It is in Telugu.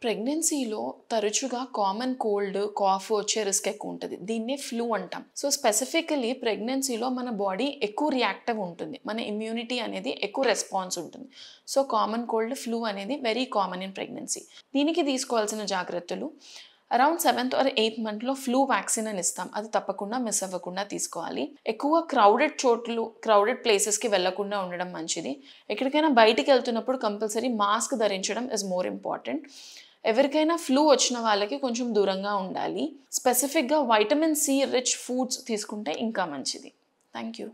ప్రెగ్నెన్సీలో తరచుగా కామన్ కోల్డ్, కాఫ్ వచ్చే రిస్క్ ఎక్కువ ఉంటుంది. దీన్నే ఫ్లూ అంటాం. సో, స్పెసిఫికల్లీ ప్రెగ్నెన్సీలో మన బాడీ ఎక్కువ రియాక్టివ్ ఉంటుంది. మన ఇమ్యూనిటీ అనేది ఎక్కువ రెస్పాన్స్ ఉంటుంది. సో, కామన్ కోల్డ్, ఫ్లూ అనేది వెరీ కామన్ ఇన్ ప్రెగ్నెన్సీ. దీనికి తీసుకోవాల్సిన జాగ్రత్తలు అరౌండ్ 7th or 8th మంత్లో ఫ్లూ వ్యాక్సిన్ అని ఇస్తాం. అది తప్పకుండా మిస్ అవ్వకుండా తీసుకోవాలి. ఎక్కువ క్రౌడెడ్ ప్లేసెస్కి వెళ్లకుండా ఉండడం మంచిది. ఎక్కడికైనా బయటికి వెళ్తున్నప్పుడు కంపల్సరీ మాస్క్ ధరించడం ఇస్ మోర్ ఇంపార్టెంట్. ఎవరికైనా ఫ్లూ వచ్చిన వాళ్ళకి కొంచెం దూరంగా ఉండాలి. స్పెసిఫిక్గా వైటమిన్ సి రిచ్ ఫుడ్స్ తీసుకుంటే ఇంకా మంచిది. Thank you.